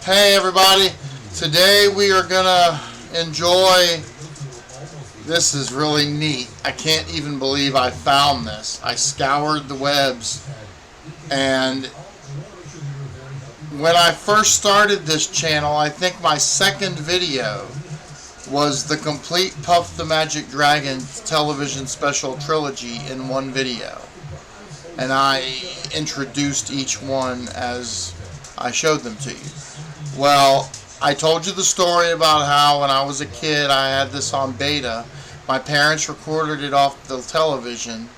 Hey everybody, today we are gonna enjoy, this is really neat. I can't even believe I found this. I scoured the webs, and when I first started this channel, I think my second video was the complete Puff the Magic Dragon television special trilogy in one video. And I introduced each one as I showed them to you. Well, I told you the story about how when I was a kid I had this on beta. My parents recorded it off the television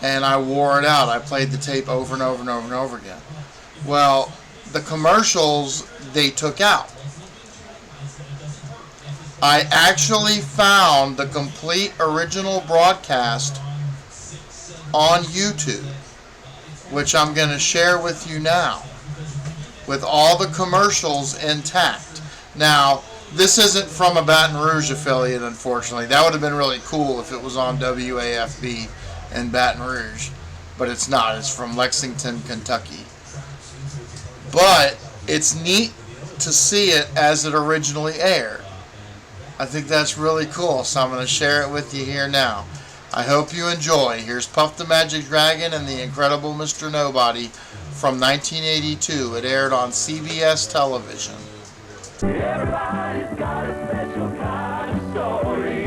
and I wore it out. I played the tape over and over and over and over again. Well, the commercials they took out. I actually found the complete original broadcast on YouTube, which I'm going to share with you now, with all the commercials intact. Now, this isn't from a Baton Rouge affiliate, unfortunately. That would have been really cool if it was on WAFB in Baton Rouge, but it's not. It's from Lexington, Kentucky. But it's neat to see it as it originally aired. I think that's really cool, so I'm going to share it with you here now. I hope you enjoy. Here's Puff the Magic Dragon and the Incredible Mr. Nobody from 1982. It aired on CBS television. Everybody's got a special kind of story.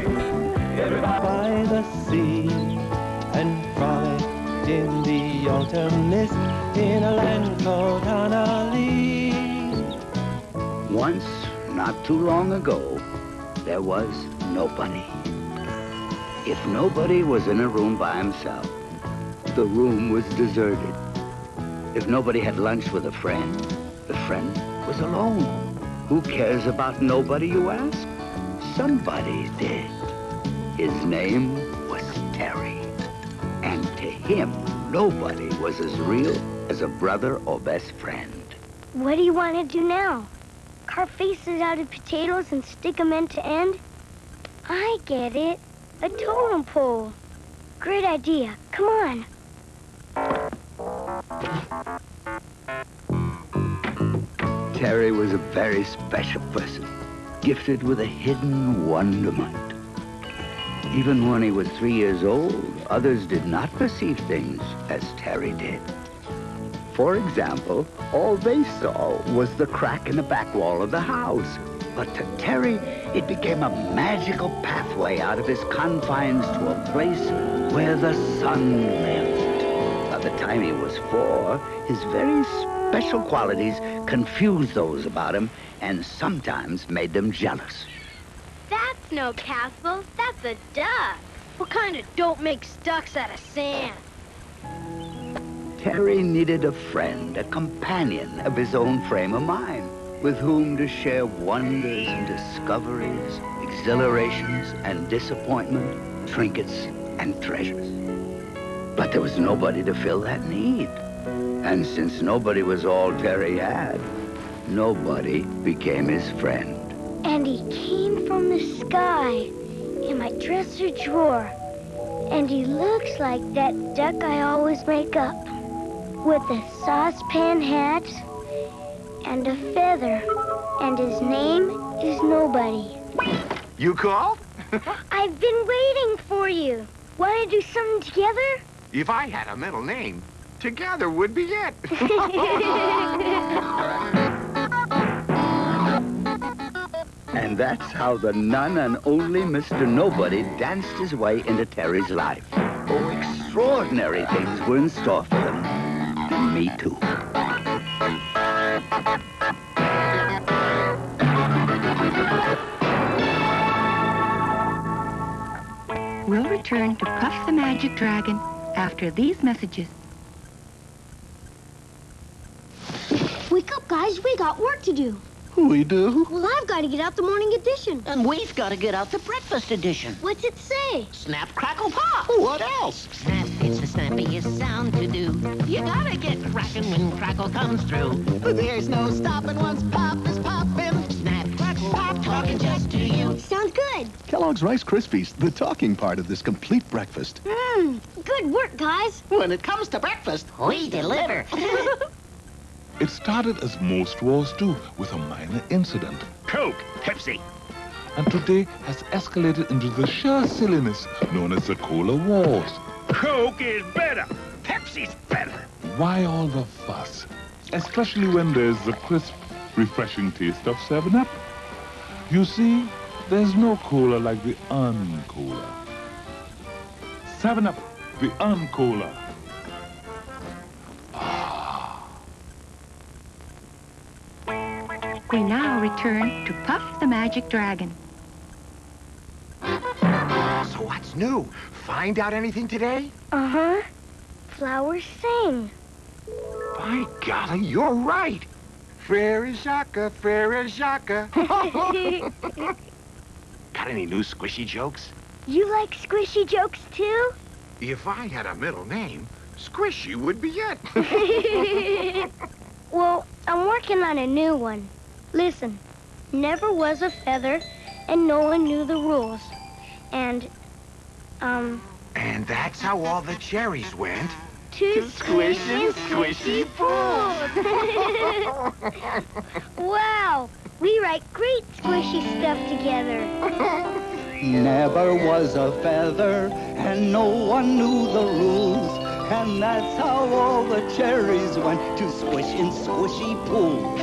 Everybody by the sea and frolicked in the autumn mist in a land called Honolulu. Once, not too long ago, there was nobody. If nobody was in a room by himself, the room was deserted. If nobody had lunch with a friend, the friend was alone. Who cares about nobody, you ask? Somebody did. His name was Terry. And to him, nobody was as real as a brother or best friend. What do you want to do now? Carve faces out of potatoes and stick them end to end? I get it. A totem pole. Great idea. Come on. Terry was a very special person, gifted with a hidden wonderment. Even when he was 3 years old, others did not perceive things as Terry did. For example, all they saw was the crack in the back wall of the house. But to Terry, it became a magical pathway out of his confines to a place where the sun lived. By the time he was 4, his very special qualities confused those about him and sometimes made them jealous. That's no castle. That's a duck. What kind of dope makes ducks out of sand? Terry needed a friend, a companion of his own frame of mind, with whom to share wonders and discoveries, exhilarations and disappointment, trinkets and treasures. But there was nobody to fill that need. And since nobody was all Terry had, nobody became his friend. And he came from the sky in my dresser drawer. And he looks like that duck I always make up, with a saucepan hat and a feather, and his name is Nobody. You called? I've been waiting for you. Want to do something together? If I had a middle name, together would be it. And that's how the none and only Mr. Nobody danced his way into Terry's life. Oh, extraordinary things were in store for them. And me too. We'll return to Puff the Magic Dragon after these messages. Wake up, guys. We got work to do. We do? Well, I've got to get out the morning edition. And we've got to get out the breakfast edition. What's it say? Snap, crackle, pop. What else? Snap, it's the snappiest sound to do. You gotta get cracking when crackle comes through. There's no stopping once pop is popping. Snap, crackle, pop, talking just to you. Sounds good. Kellogg's Rice Krispies, the talking part of this complete breakfast. Good work, guys. When it comes to breakfast, We deliver. It started as most wars do, with a minor incident. Coke, Pepsi. And today has escalated into the sheer silliness known as the Cola Wars. Coke is better. Pepsi's better. Why all the fuss? Especially when there's the crisp, refreshing taste of 7-Up. You see, there's no cola like the un-cola. 7-Up, the un-cola. We now return to Puff the Magic Dragon. So what's new? Find out anything today? Uh-huh. Flowers sing. By golly, you're right. Frere Jacques, Frere Jacques. Got any new squishy jokes? You like squishy jokes too? If I had a middle name, Squishy would be it. Well, I'm working on a new one. Listen, never was a feather, and no one knew the rules. And that's how all the cherries went. To squish and squishy pools. Wow, we write great squishy stuff together. Never was a feather, and no one knew the rules. And that's how all the cherries went to squish in squishy pools.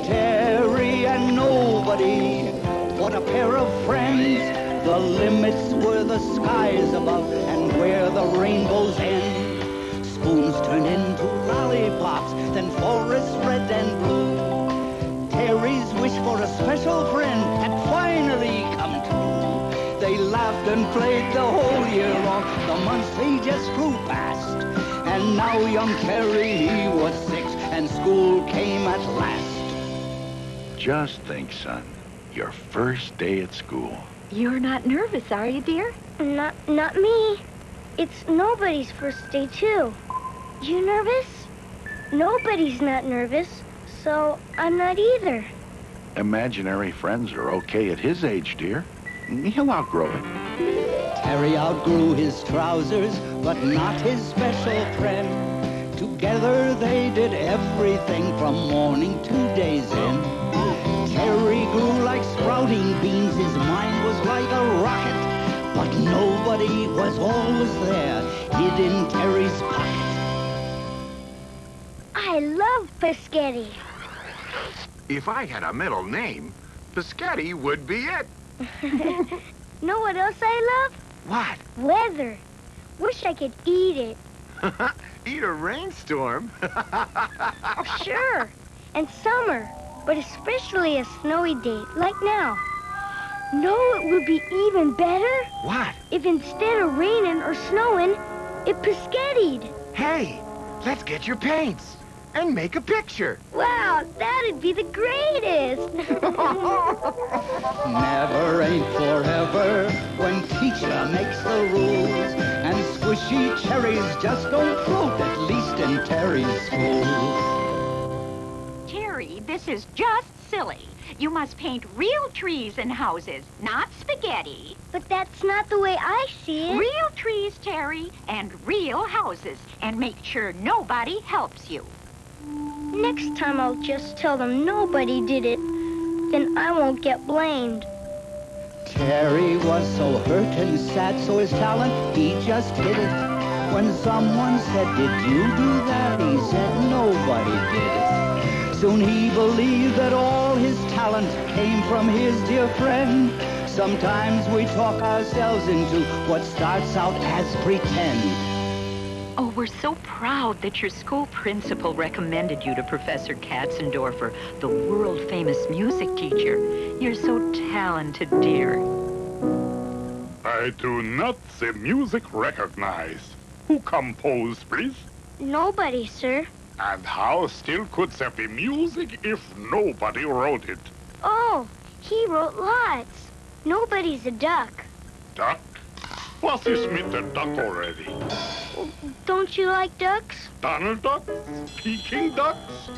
Terry and nobody, what a pair of friends. The limits were the skies above and where the rainbows end. Spoons turned into lollipops, then forests red and blue. Terry's wish for a special friend had finally come true. They laughed and played the whole year long. The months they just flew past. And now young Terry, he was 6, and school came at last. Just think, son, your first day at school. You're not nervous, are you, dear? Not me. It's nobody's first day, too. You nervous? Nobody's not nervous, so I'm not either. Imaginary friends are okay at his age, dear. He'll outgrow it. Terry outgrew his trousers, but not his special friend. Together they did everything from morning to day's end. Terry grew like sprouting beans, his mind was like a rocket. But nobody was always there, hid in Terry's pocket. I love Pescetti. If I had a middle name, Pescetti would be it. Know what else I love? What? Weather. Wish I could eat it. Eat a rainstorm? Sure. And summer, but especially a snowy day, like now. Know it would be even better? What? If instead of raining or snowing, it Pescetti'd. Hey, let's get your paints and make a picture. Wow, that'd be the greatest. Never ain't forever when teacher makes the rules. And squishy cherries just don't float, at least in Terry's school. Terry, this is just silly. You must paint real trees and houses, not spaghetti. But that's not the way I see it. Real trees, Terry, and real houses. And make sure nobody helps you. Next time I'll just tell them nobody did it. Then I won't get blamed. Terry was so hurt and sad, so his talent, he just hid it. When someone said, "Did you do that?" he said, "Nobody did it." Soon he believed that all his talent came from his dear friend. Sometimes we talk ourselves into what starts out as pretend. Oh, we're so proud that your school principal recommended you to Professor Katzendorfer, the world-famous music teacher. You're so talented, dear. I do not the music recognize. Who composed, please? Nobody, sir. And how still could there be music if nobody wrote it? Oh, he wrote lots. Nobody's a duck. Duck? Was is mit the duck already? Don't you like ducks? Donald Ducks? Peking Ducks?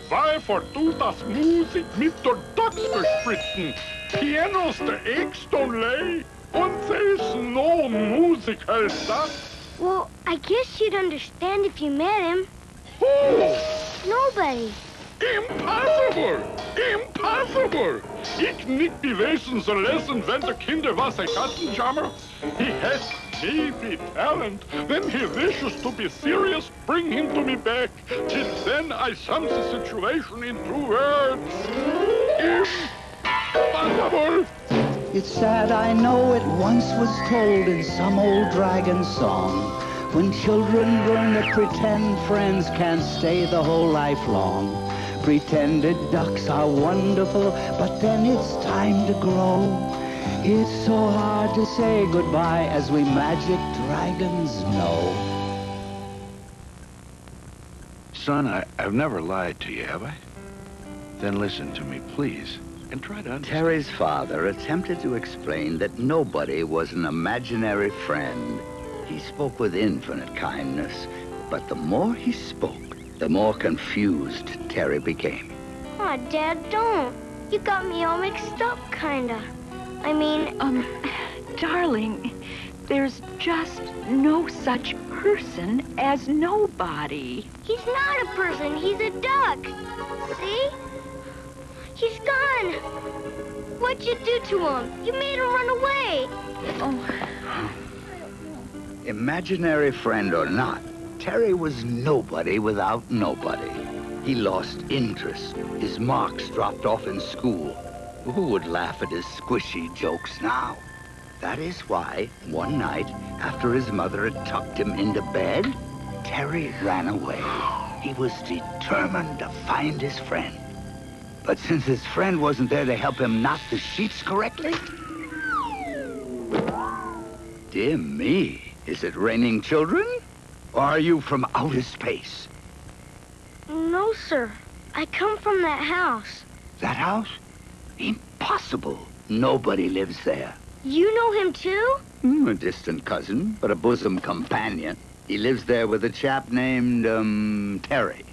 Why du das Musik mit der Ducks bespritzen? Pianos the eggs don't lay? Und there's no music as that? Well, I guess you'd understand if you met him. Who? Nobody. Impossible! Impossible! Ich nicht beweisen so lesen, wenn der Kinder was a Katzenjammer. He has maybe talent. When he wishes to be serious, bring him to me back. Till then I sum the situation in 2 words. Impossible! It's sad, I know it once was told in some old dragon song. When children learn that pretend friends can't stay the whole life long. Pretended ducks are wonderful, but then it's time to grow. It's so hard to say goodbye, as we magic dragons know. Son, I've never lied to you, have I? Then listen to me, please, and try to understand. Terry's father attempted to explain that nobody was an imaginary friend. He spoke with infinite kindness, but the more he spoke, the more confused Terry became. Aw, Dad, don't. You got me all mixed up, kinda. I mean... Darling, there's just no such person as nobody. He's not a person, he's a duck. See? He's gone. What'd you do to him? You made him run away. Oh. Imaginary friend or not, Terry was nobody without nobody. He lost interest. His marks dropped off in school. Who would laugh at his squishy jokes now? That is why, one night, after his mother had tucked him into bed, Terry ran away. He was determined to find his friend. But since his friend wasn't there to help him knot the sheets correctly... Dear me, is it raining children? Or are you from outer space? No, sir. I come from that house. That house? Impossible. Nobody lives there. You know him too? A distant cousin, but a bosom companion. He lives there with a chap named, Terry.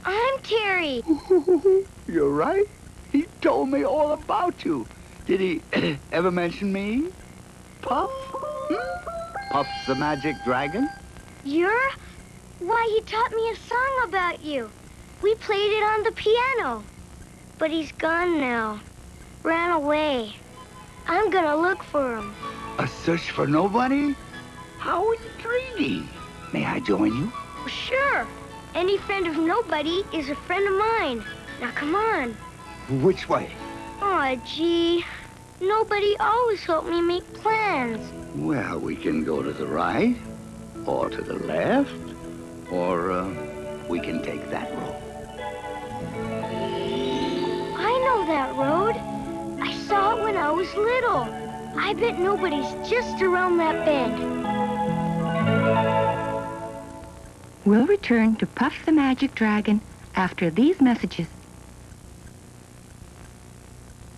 I'm Terry. You're right. He told me all about you. Did he ever mention me? Puff? Puff the Magic Dragon? You're? Why, he taught me a song about you. We played it on the piano. But he's gone now. Ran away. I'm gonna look for him. A search for nobody? How intriguing. May I join you? Sure. Any friend of nobody is a friend of mine. Now come on. Which way? Aw, gee. Nobody always helped me make plans. Well, we can go to the right, or to the left, or we can take that road. I know that road. I saw it when I was little. I bet nobody's just around that bend. We'll return to Puff the Magic Dragon after these messages.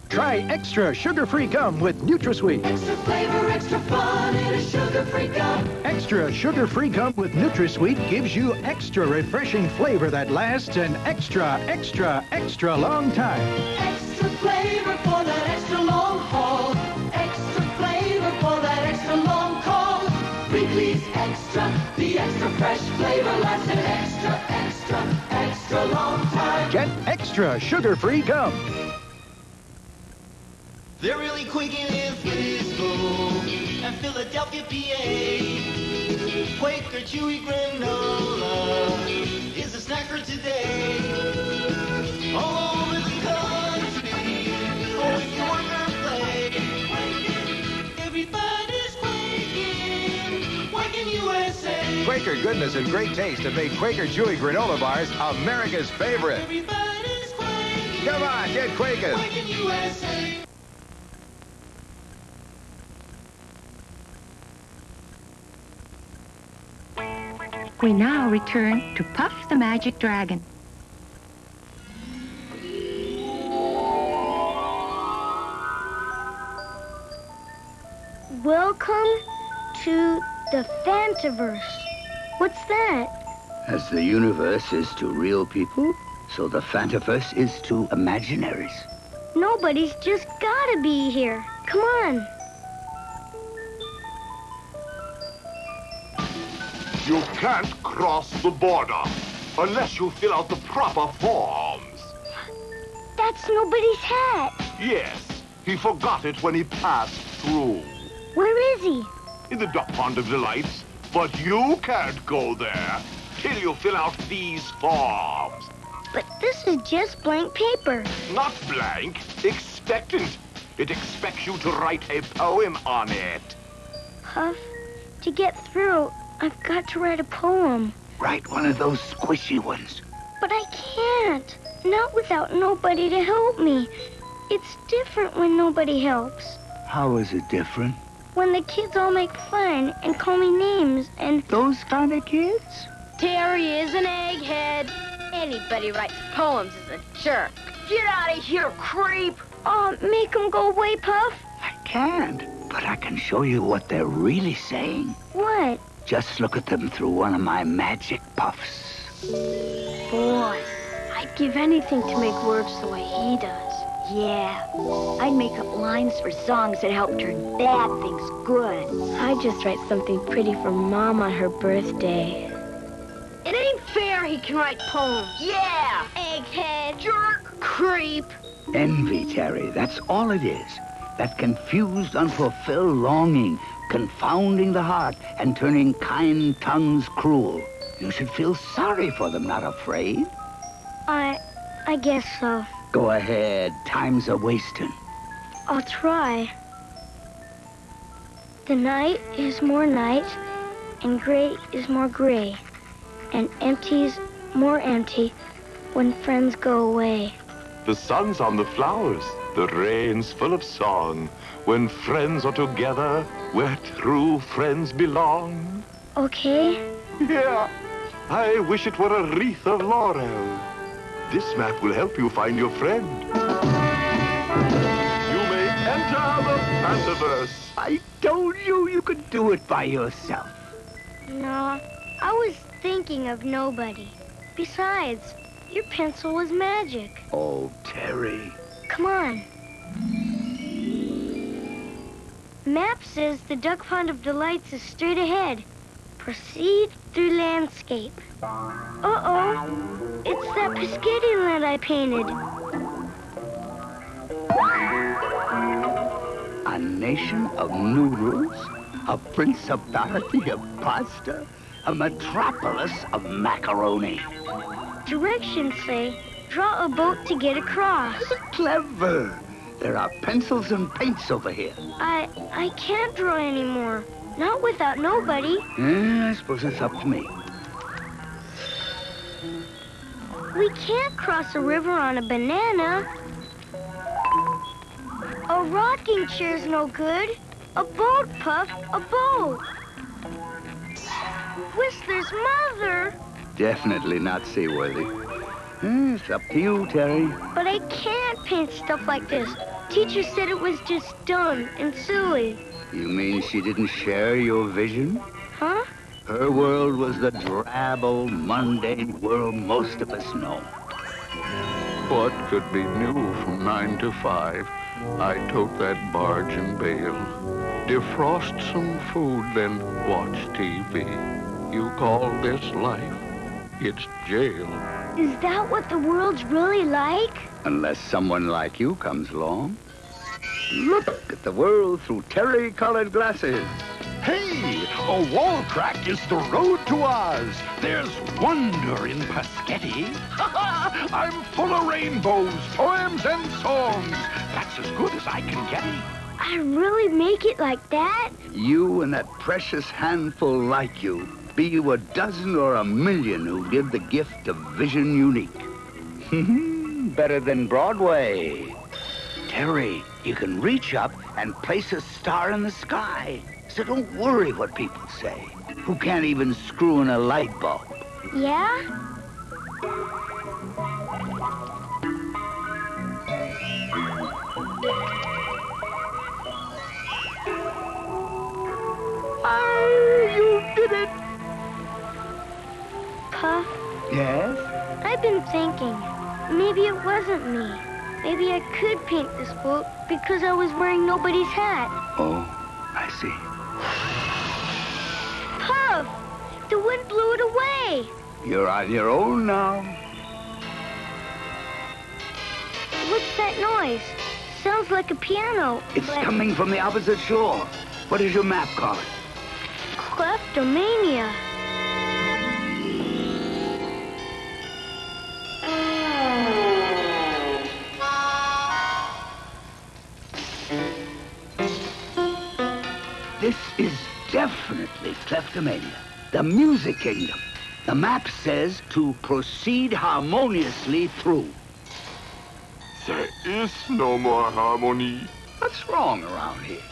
Try extra sugar-free gum with NutraSweet. Extra flavor, extra fun in a sugar-free gum. Extra sugar-free gum with NutraSweet gives you extra refreshing flavor that lasts an extra, extra, extra long time. Extra flavor for that extra long haul. Extra flavor for that extra long call. Wrigley's Extra, the extra fresh flavor lasts an extra, extra, extra long time. Get extra sugar-free gum. They're really quick in Frisco and Philadelphia, PA. Quaker chewy granola is a snack for today. All over the country, oh, if you work or play, everybody's quaking, quaking USA. Quaker goodness and great taste have made Quaker chewy granola bars America's favorite. Everybody's quaking. Come on, get Quakers. Quaking USA. We now return to Puff the Magic Dragon. Welcome to the Fantaverse. What's that? As the universe is to real people, so the Fantaverse is to imaginaries. Nobody's just gotta be here. Come on. You can't cross the border unless you fill out the proper forms. That's nobody's hat. Yes, he forgot it when he passed through. Where is he? In the Duck Pond of Delights. But you can't go there till you fill out these forms. But this is just blank paper. Not blank, expectant. It expects you to write a poem on it. Puff, to get through, I've got to write a poem. Write one of those squishy ones. But I can't. Not without nobody to help me. It's different when nobody helps. How is it different? When the kids all make fun and call me names and... Those kind of kids? Terry is an egghead. Anybody writes poems is a jerk. Get out of here, creep! Oh, make them go away, Puff. I can't, but I can show you what they're really saying. What? Just look at them through one of my magic puffs. Boy, I'd give anything to make words the way he does. Yeah, I'd make up lines for songs that help turn bad things good. I'd just write something pretty for Mom on her birthday. It ain't fair he can write poems. Yeah! Egghead! Jerk! Creep! Envy, Terry, that's all it is. That confused, unfulfilled longing, confounding the heart and turning kind tongues cruel. You should feel sorry for them, not afraid. I guess so. Go ahead, time's a-wasting. I'll try. The night is more night, and gray is more gray, and empty's more empty when friends go away. The sun's on the flowers, the rain's full of song. When friends are together, where true friends belong. Okay? Yeah, I wish it were a wreath of laurel. This map will help you find your friend. You may enter the Fantaverse. I told you you could do it by yourself. No, I was thinking of nobody. Besides, your pencil was magic. Oh, Terry. Come on. Map says the Duck Pond of Delights is straight ahead. Proceed through landscape. Uh-oh. It's that Piscatty land I painted. A nation of noodles, a principality of pasta, a metropolis of macaroni. Directions say, draw a boat to get across. Clever. There are pencils and paints over here. I can't draw anymore. Not without nobody. I suppose it's up to me. We can't cross a river on a banana. A rocking chair's no good. A boat, Puff, a boat. Whistler's mother. Definitely not seaworthy. It's up to you, Terry. But I can't paint stuff like this. Teacher said it was just dumb and silly. You mean she didn't share your vision? Huh? Her world was the drab old mundane world most of us know. What could be new from 9 to 5? I tote that barge and bail. Defrost some food, then watch TV. You call this life? It's jail. Is that what the world's really like? Unless someone like you comes along. Look at the world through terry-colored glasses. Hey, a wall crack is the road to Oz. There's wonder in Piscatty. I'm full of rainbows, poems, and songs. That's as good as I can get. I really make it like that? You and that precious handful like you. Be you a dozen or a million who give the gift of vision unique. Better than Broadway. Terry, you can reach up and place a star in the sky. So don't worry what people say, who can't even screw in a light bulb. Yeah? You did it! Puff? Yes? I've been thinking. Maybe it wasn't me. Maybe I could paint this boat because I was wearing nobody's hat. Oh, I see. Puff! The wind blew it away. You're on your own now. What's that noise? Sounds like a piano. It's coming from the opposite shore. What does your map call it? Kleptomania. This is definitely kleptomania. The music kingdom. The map says to proceed harmoniously through. There is no more harmony. What's wrong around here?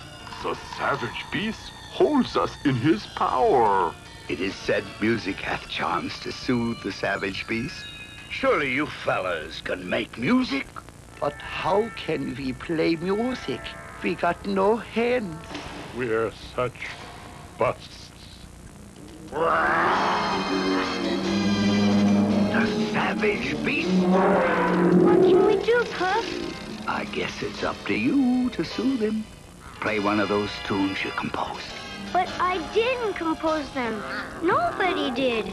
The savage beast holds us in his power. It is said music hath charms to soothe the savage beast. Surely you fellas can make music. But how can we play music? We got no hands. We're such busts. The savage beast. What can we do, Puff? I guess it's up to you to soothe him. Play one of those tunes you composed. But I didn't compose them. Nobody did.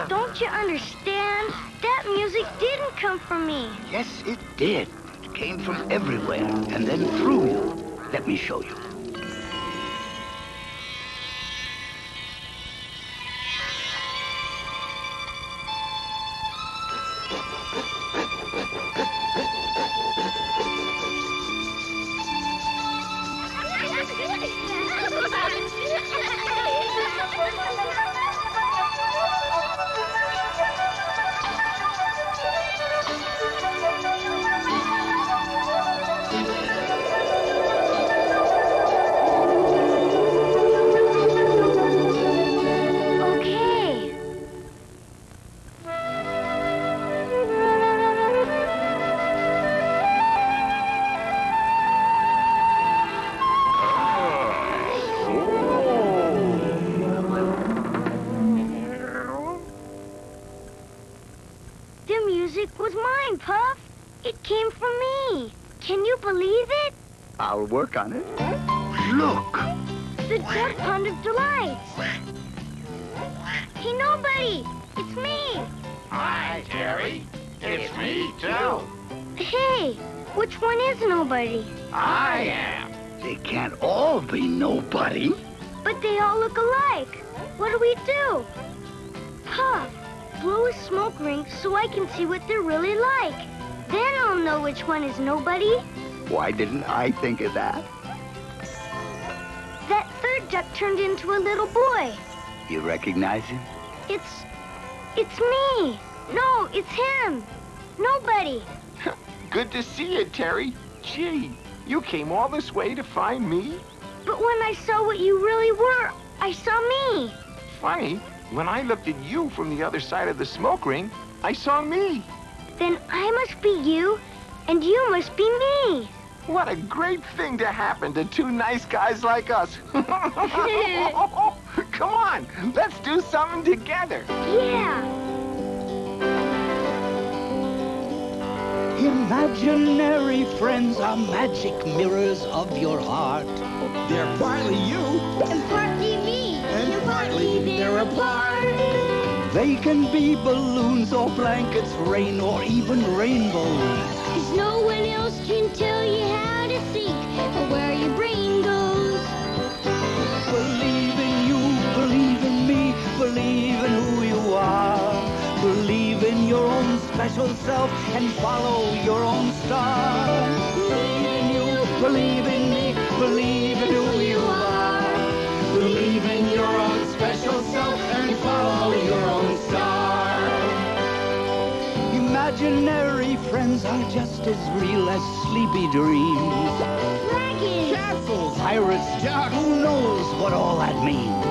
Don't you understand? That music didn't come from me. Yes, it did. It came from everywhere and then through you. Let me show you. Was mine, Puff. It came from me. Can you believe it? I'll work on it. Look! The Duck Pond of Delights. Hey, nobody! It's me! Hi, Terry. It's me, too. Hey, which one is nobody? I am. They can't all be nobody. But they all look alike. What do we do? Puff, blow a smoke ring so I can see what they're really like. Then I'll know which one is nobody. Why didn't I think of that? That third duck turned into a little boy. You recognize him? It's me. No, it's him. Nobody. Good to see you, Terry. Gee, you came all this way to find me? But when I saw what you really were, I saw me. Funny, when I looked at you from the other side of the smoke ring, I saw me. Then I must be you, and you must be me. What a great thing to happen to two nice guys like us. Come on, let's do something together. Yeah. Imaginary friends are magic mirrors of your heart. They're partly you, and partly me, and partly they're apart. They can be balloons or blankets, rain or even rainbows. 'Cause no one else can tell you how to think or where your brain goes. Believe in you, believe in me, believe in who you are. Believe in your own special self and follow your own star. Believe in you, believe in me, believe in who you are. Believe in your own special self and follow your own star. Imaginary friends are just as real as sleepy dreams. Dragons, castles, pirates, who knows what all that means.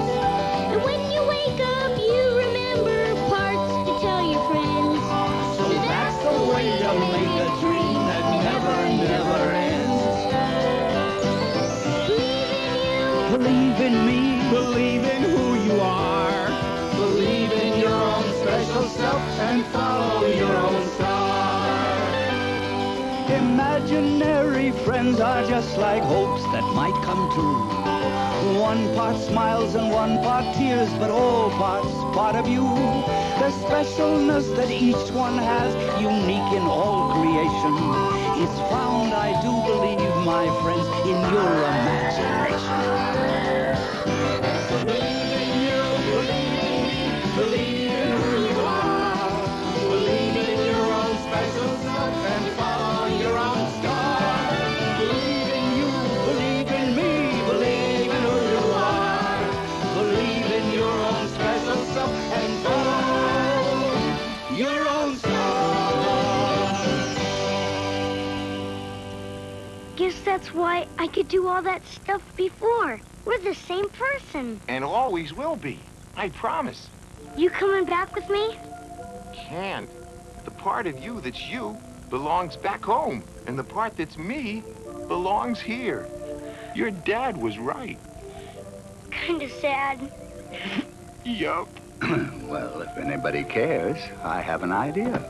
And when you wake up, you remember parts to tell your friends. So that's the way to make a dream that never, never ends. Believe in you. Believe in me. Believe in who you are. Believe in your own special self and follow your own star. Imaginary friends are just like hopes that might come true. One part smiles and one part tears, but all parts part of you. The specialness that each one has, unique in all creation, is found, I do believe, my friends, in your imagination. Believe in you, believe in me, believe in who you are. Believe in your own special self and follow your own star. Believe in you, believe in me, believe in who you are. Believe in your own special self and follow your own star. Guess that's why I could do all that stuff before. We're the same person. And always will be. I promise. You coming back with me? Can't. The part of you that's you belongs back home. And the part that's me belongs here. Your dad was right. Kinda sad. Yup. Well, if anybody cares, I have an idea.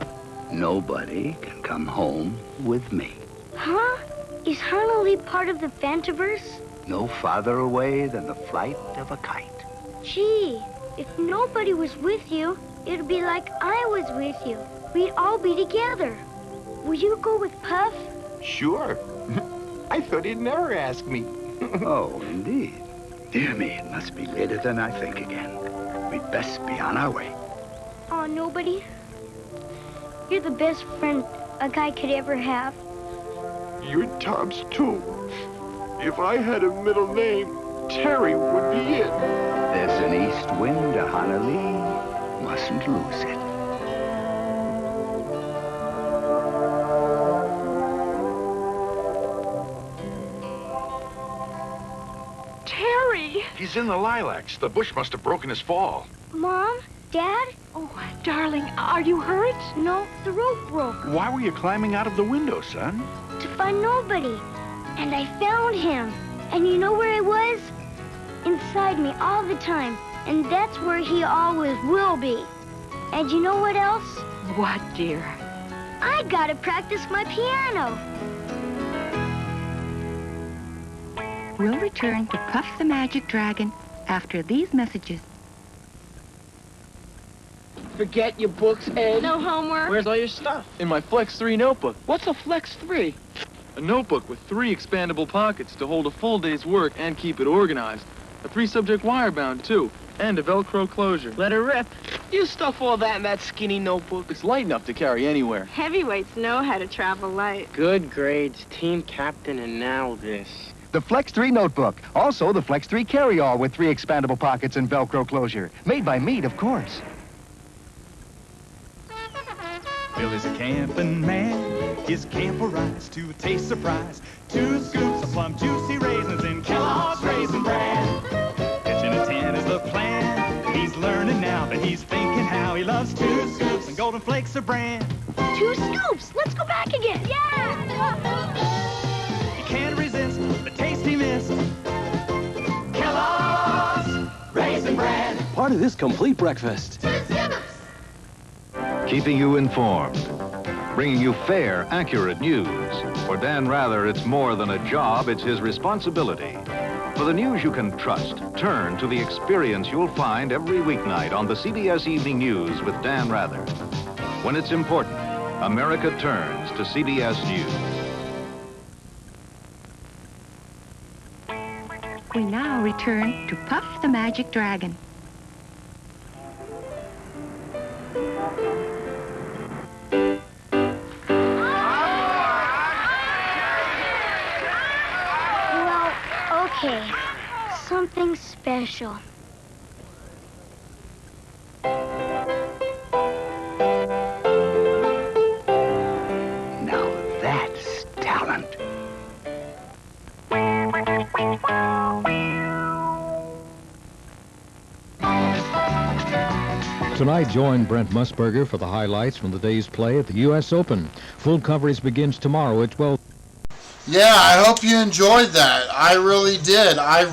Nobody can come home with me. Huh? Is Honolulu part of the Fantaverse? No farther away than the flight of a kite. Gee, if nobody was with you, it'd be like I was with you. We'd all be together. Will you go with Puff? Sure. I thought he'd never ask me. Oh, indeed. Dear me, it must be later than I think again. We'd best be on our way. Oh, nobody? You're the best friend a guy could ever have. You're Tom's too. If I had a middle name, Terry would be it. There's an east wind to Honolulu. Mustn't lose it. Terry! He's in the lilacs. The bush must have broken his fall. Mom? Dad? Oh, darling, are you hurt? No, the rope broke. Why were you climbing out of the window, son? To find nobody. And I found him. And you know where I was? Inside me all the time. And that's where he always will be. And you know what else? What, dear? I gotta practice my piano. We'll return to Puff the Magic Dragon after these messages. Forget your books, Ed. No homework. Where's all your stuff? In my Flex 3 notebook. What's a Flex 3? A notebook with 3 expandable pockets to hold a full day's work and keep it organized. A 3-subject wire bound, too, and a Velcro closure. Let her rip. You stuff all that in that skinny notebook. It's light enough to carry anywhere. Heavyweights know how to travel light. Good grades, team captain, and now this. The Flex 3 notebook. Also, the Flex 3 carry-all with 3 expandable pockets and Velcro closure. Made by Mead, of course. Billy's a camping man. His camper rise to a taste surprise. 2 scoops of plum juicy raisins in Kellogg's Raisin Bran. Pitching a tent is the plan. He's learning now that he's thinking how he loves 2 scoops and Golden Flakes of bran. 2 scoops. Let's go back again. Yeah! He can't resist the taste he missed. Kellogg's Raisin Bran. Part of this complete breakfast. Keeping you informed. Bringing you fair, accurate news. For Dan Rather, it's more than a job, it's his responsibility. For the news you can trust, turn to the experience you'll find every weeknight on the CBS Evening News with Dan Rather. When it's important, America turns to CBS News. We now return to Puff the Magic Dragon. Well, okay. Something special. Now that's talent. Tonight, join Brent Musburger for the highlights from the day's play at the U.S. Open. Full coverage begins tomorrow at 12. Yeah, I hope you enjoyed that. I really did. I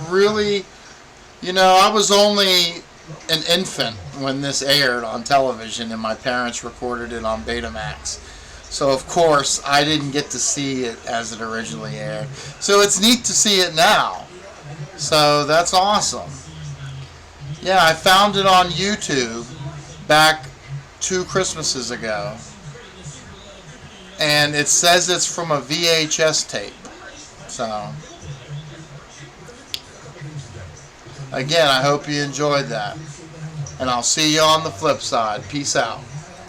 was only an infant when this aired on television, and my parents recorded it on Betamax. So, of course, I didn't get to see it as it originally aired. So it's neat to see it now. So that's awesome. Yeah, I found it on YouTube back 2 Christmases ago. And it says it's from a VHS tape. So, again, I hope you enjoyed that. And I'll see you on the flip side. Peace out.